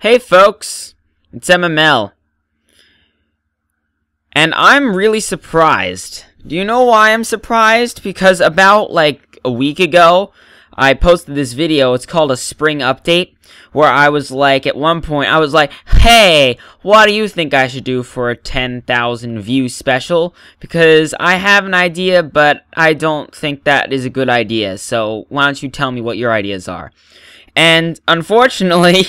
Hey folks, it's MML, and I'm really surprised. Do you know why I'm surprised? Because about like a week ago, I posted this video. It's called a spring update, where I was like, at one point, I was like, hey, what do you think I should do for a 10,000 view special? Because I have an idea, but I don't think that is a good idea. So why don't you tell me what your ideas are? And unfortunately,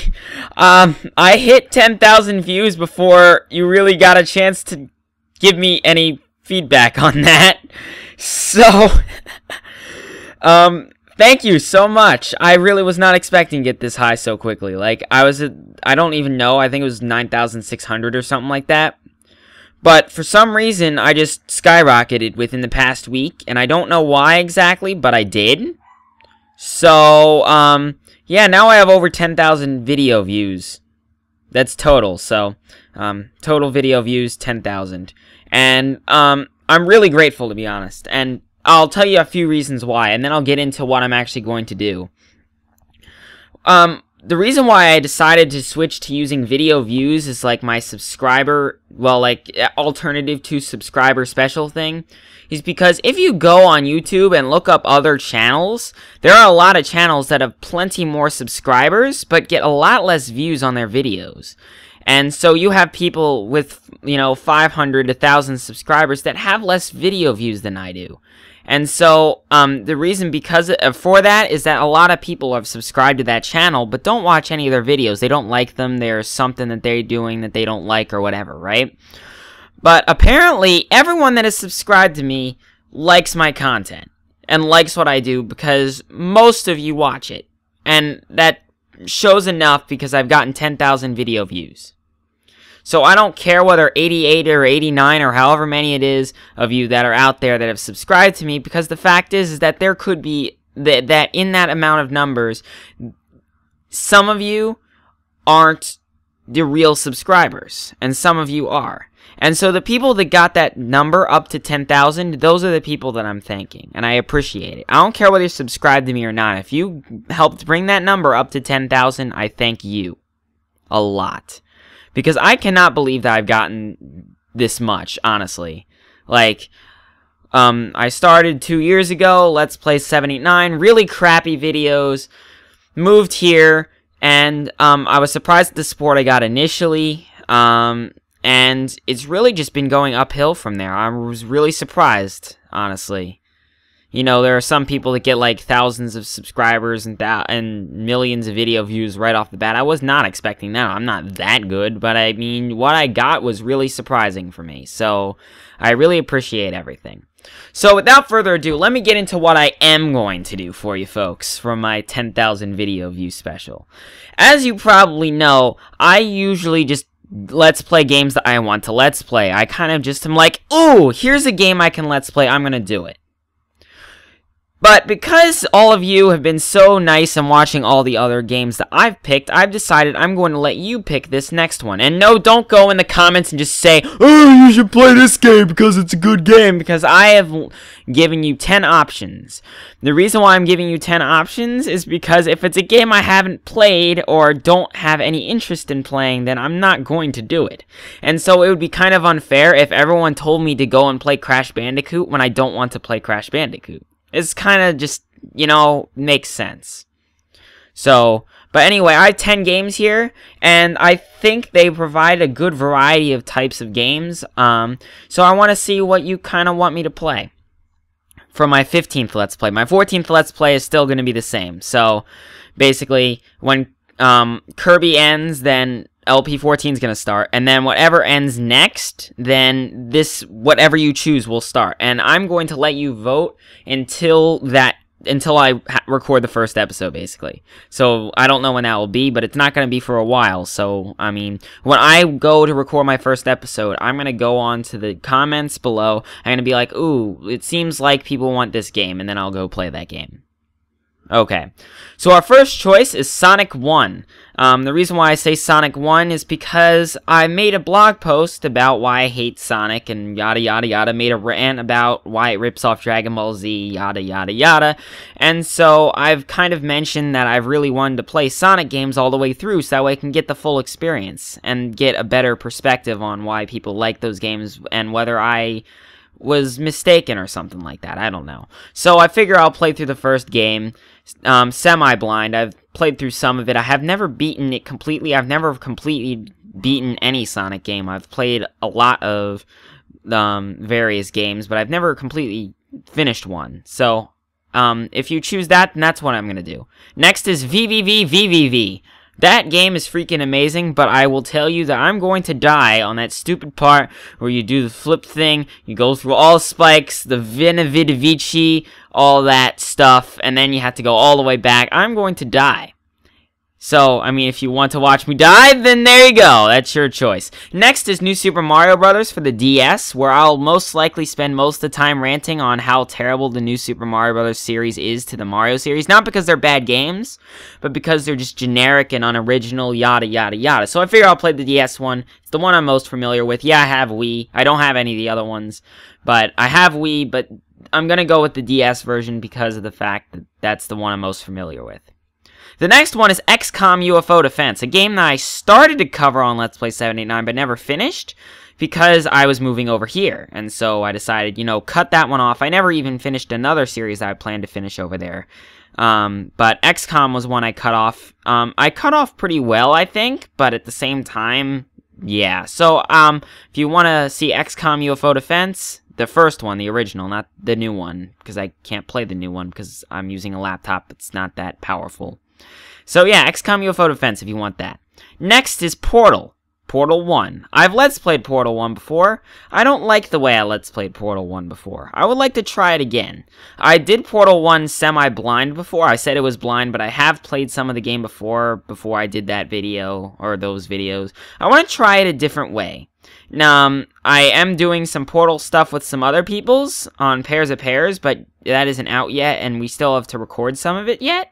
I hit 10,000 views before you really got a chance to give me any feedback on that. So, thank you so much. I really was not expecting to get this high so quickly. Like, I don't even know, I think it was 9,600 or something like that. But for some reason, I just skyrocketed within the past week, and I don't know why exactly, but I did. So, yeah, now I have over 10,000 video views. That's total, so, total video views, 10,000. And, I'm really grateful, to be honest. And I'll tell you a few reasons why, and then I'll get into what I'm actually going to do. The reason why I decided to switch to using video views is, like, my subscriber, well, like, alternative to subscriber special thing, is because if you go on YouTube and look up other channels, there are a lot of channels that have plenty more subscribers, but get a lot less views on their videos. And so you have people with, 500 to 1,000 subscribers that have less video views than I do. And so, the reason for that is that a lot of people have subscribed to that channel, but don't watch any of their videos. They don't like them. There's something that they're doing that they don't like or whatever, right? But apparently, everyone that has subscribed to me likes my content and likes what I do because most of you watch it. And that shows enough because I've gotten 10,000 video views. So I don't care whether 88 or 89 or however many it is of you that are out there that have subscribed to me, because the fact is that there could be, that in that amount of numbers, some of you aren't the real subscribers, and some of you are. And so the people that got that number up to 10,000, those are the people that I'm thanking, and I appreciate it. I don't care whether you subscribe to me or not. If you helped bring that number up to 10,000, I thank you a lot. Because I cannot believe that I've gotten this much, honestly. Like, I started 2 years ago, Let's Play 789, really crappy videos, moved here, and I was surprised at the support I got initially, and it's really just been going uphill from there. I was really surprised, honestly. There are some people that get like thousands of subscribers and millions of video views right off the bat. I was not expecting that. I'm not that good, but I mean, what I got was really surprising for me. So, I really appreciate everything. So, without further ado, let me get into what I am going to do for you folks from my 10,000 video view special. As you probably know, I usually just let's play games that I want to let's play. I kind of just am like, ooh, here's a game I can let's play, I'm gonna do it. But because all of you have been so nice in watching all the other games that I've picked, I've decided I'm going to let you pick this next one. And no, don't go in the comments and just say, oh, you should play this game because it's a good game, because I have given you 10 options. The reason why I'm giving you 10 options is because if it's a game I haven't played or don't have any interest in playing, then I'm not going to do it. And so it would be kind of unfair if everyone told me to go and play Crash Bandicoot when I don't want to play Crash Bandicoot. It's kind of just, makes sense. So, but anyway, I have 10 games here, and I think they provide a good variety of types of games. So I want to see what you kind of want me to play for my 15th Let's Play. My 14th Let's Play is still going to be the same. So, basically, when Kirby ends, then LP14 is going to start, and then whatever ends next, then whatever you choose will start. And I'm going to let you vote until I record the first episode, basically. So, I don't know when that will be, but it's not going to be for a while. So, I mean, when I go to record my first episode, I'm going to go on to the comments below. I'm going to be like, ooh, it seems like people want this game, and then I'll go play that game. Okay, so our first choice is Sonic 1. The reason why I say Sonic 1 is because I made a blog post about why I hate Sonic and yada yada yada, made a rant about why it rips off Dragon Ball Z, yada yada yada, and so I've kind of mentioned that I've really wanted to play Sonic games all the way through so that way I can get the full experience and get a better perspective on why people like those games and whether I was mistaken or something like that. I don't know. So I figure I'll play through the first game, semi-blind. I've played through some of it. I have never beaten it completely. I've never completely beaten any Sonic game. I've played a lot of various games, but I've never completely finished one. So if you choose that, then that's what I'm going to do. Next is VVVVVV. That game is freaking amazing, but I will tell you that I'm going to die on that stupid part where you do the flip thing, you go through all spikes, the VVVVVV, all that stuff, and then you have to go all the way back. I'm going to die. So, I mean, if you want to watch me die, then there you go. That's your choice. Next is New Super Mario Bros. For the DS, where I'll most likely spend most of the time ranting on how terrible the New Super Mario Bros. Series is to the Mario series. Not because they're bad games, but because they're just generic and unoriginal, yada, yada, yada. So I figure I'll play the DS one. It's the one I'm most familiar with. Yeah, I have Wii. I don't have any of the other ones, but I have Wii, but I'm going to go with the DS version because of the fact that that's the one I'm most familiar with. The next one is XCOM UFO Defense, a game that I started to cover on Let's Play 789 but never finished because I was moving over here. And so I decided, you know, cut that one off. I never even finished another series that I planned to finish over there. But XCOM was one I cut off. I cut off pretty well, I think, but at the same time, yeah. So, if you want to see XCOM UFO Defense, the first one, the original, not the new one, because I can't play the new one because I'm using a laptop. It's not that powerful. So yeah, XCOM UFO Defense if you want that. Next is Portal. Portal 1. I've Let's Played Portal 1 before. I don't like the way I Let's Played Portal 1 before. I would like to try it again. I did Portal 1 semi-blind before. I said it was blind, but I have played some of the game before I did that video, or those videos. I want to try it a different way. Now, I am doing some Portal stuff with some other people's on Pairs of Pairs, but that isn't out yet, and we still have to record some of it yet.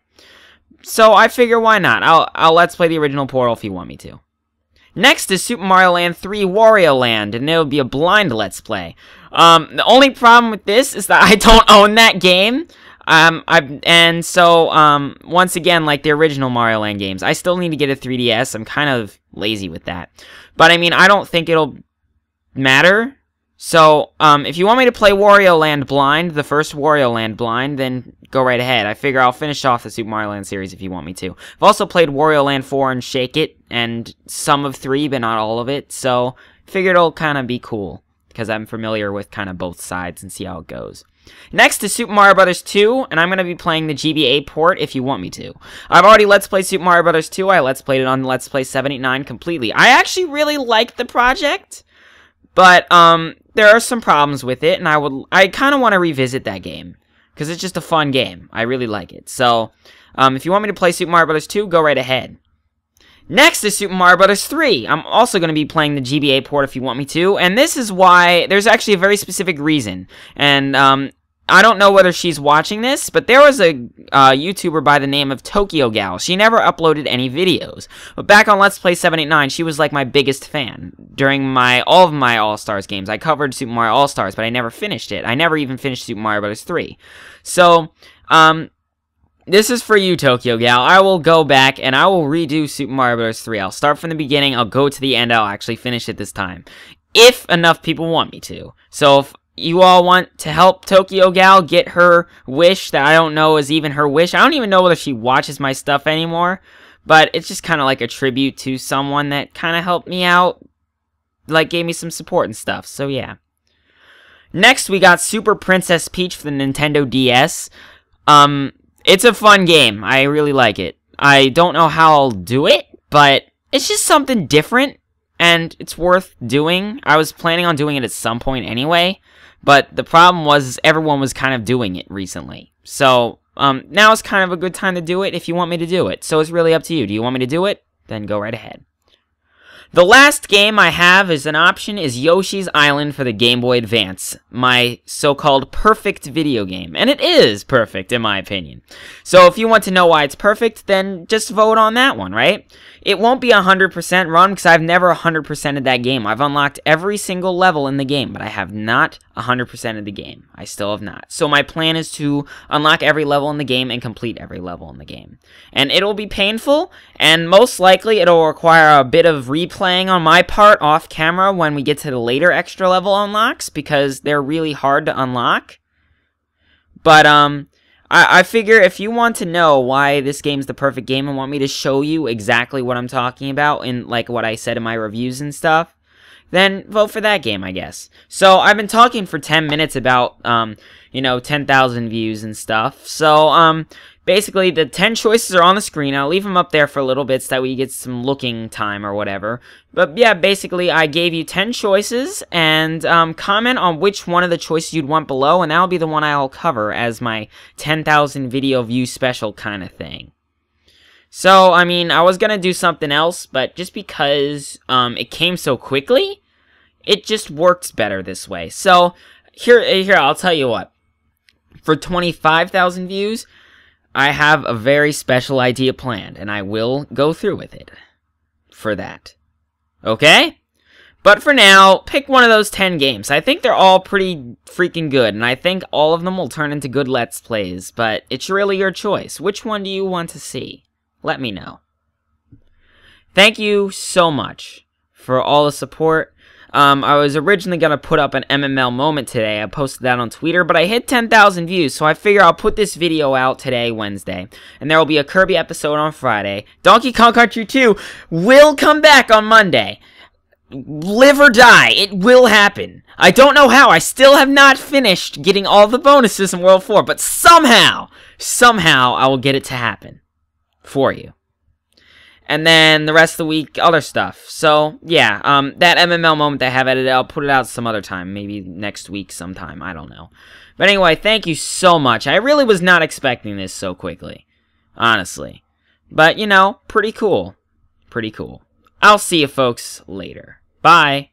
So I figure why not? I'll Let's Play the original Portal if you want me to. Next is Super Mario Land 3 Wario Land, and it'll be a blind Let's Play. The only problem with this is that I don't own that game. Once again, like the original Mario Land games, I still need to get a 3DS. I'm kind of lazy with that. But I mean, I don't think it'll matter. So, if you want me to play Wario Land blind, the first Wario Land blind, then go right ahead. I figure I'll finish off the Super Mario Land series if you want me to. I've also played Wario Land 4 and Shake It, and some of 3, but not all of it, so figured it'll kind of be cool, because I'm familiar with kind of both sides and see how it goes. Next is Super Mario Bros. 2, and I'm going to be playing the GBA port if you want me to. I've already Let's Played Super Mario Bros. 2, I Let's Played it on Let's Play 789 completely. I actually really liked the project, but, there are some problems with it, and I kind of want to revisit that game, because it's just a fun game. I really like it. So, if you want me to play Super Mario Bros. 2, go right ahead. Next is Super Mario Bros. 3. I'm also going to be playing the GBA port if you want me to, and this is why, there's actually a very specific reason, and, I don't know whether she's watching this, but there was a YouTuber by the name of Tokyogal. She never uploaded any videos. But back on Let's Play 789, she was like my biggest fan. During all of my All-Stars games, I covered Super Mario All-Stars, but I never finished it. I never even finished Super Mario Bros. 3. So, this is for you, Tokyogal. I will go back and I will redo Super Mario Bros. 3. I'll start from the beginning, I'll go to the end, I'll actually finish it this time. If enough people want me to. So, if you all want to help Tokyogal get her wish that I don't know is even her wish. I don't even know whether she watches my stuff anymore, but it's just kind of like a tribute to someone that kind of helped me out, like gave me some support and stuff, so yeah. Next, we got Super Princess Peach for the Nintendo DS. It's a fun game. I really like it. I don't know how I'll do it, but it's just something different, and it's worth doing. I was planning on doing it at some point anyway. But the problem was everyone was kind of doing it recently. So, now is kind of a good time to do it if you want me to do it. So it's really up to you. Do you want me to do it? Then go right ahead. The last game I have as an option is Yoshi's Island for the Game Boy Advance, my so-called perfect video game. And it is perfect, in my opinion. So if you want to know why it's perfect, then just vote on that one, right? It won't be 100% run, because I've never 100%ed that game. I've unlocked every single level in the game, but I have not 100% of the game. I still have not. So my plan is to unlock every level in the game and complete every level in the game. And it'll be painful, and most likely it'll require a bit of replaying on my part off camera when we get to the later extra level unlocks, because they're really hard to unlock. But, I figure if you want to know why this game's the perfect game and want me to show you exactly what I'm talking about in, like, what I said in my reviews and stuff, then vote for that game, I guess. So, I've been talking for 10 minutes about, 10,000 views and stuff. So, basically, the 10 choices are on the screen. I'll leave them up there for a little bit so that we get some looking time or whatever. But, yeah, basically, I gave you 10 choices, and comment on which one of the choices you'd want below, and that'll be the one I'll cover as my 10,000 video view special kind of thing. So, I mean, I was gonna do something else, but just because it came so quickly, it just works better this way. So, here, I'll tell you what. For 25,000 views, I have a very special idea planned, and I will go through with it for that. Okay? But for now, pick one of those 10 games. I think they're all pretty freaking good, and I think all of them will turn into good Let's Plays, but it's really your choice. Which one do you want to see? Let me know. Thank you so much for all the support. I was originally going to put up an MML moment today. I posted that on Twitter, but I hit 10,000 views, so I figure I'll put this video out today, Wednesday. And there will be a Kirby episode on Friday. Donkey Kong Country 2 will come back on Monday. Live or die, it will happen. I don't know how. I still have not finished getting all the bonuses in World 4, but somehow I will get it to happen for you. And then the rest of the week, other stuff. So, yeah, that MML moment that I have edited, I'll put it out some other time. Maybe next week sometime. I don't know. But anyway, thank you so much. I really was not expecting this so quickly. Honestly. But, pretty cool. Pretty cool. I'll see you folks later. Bye.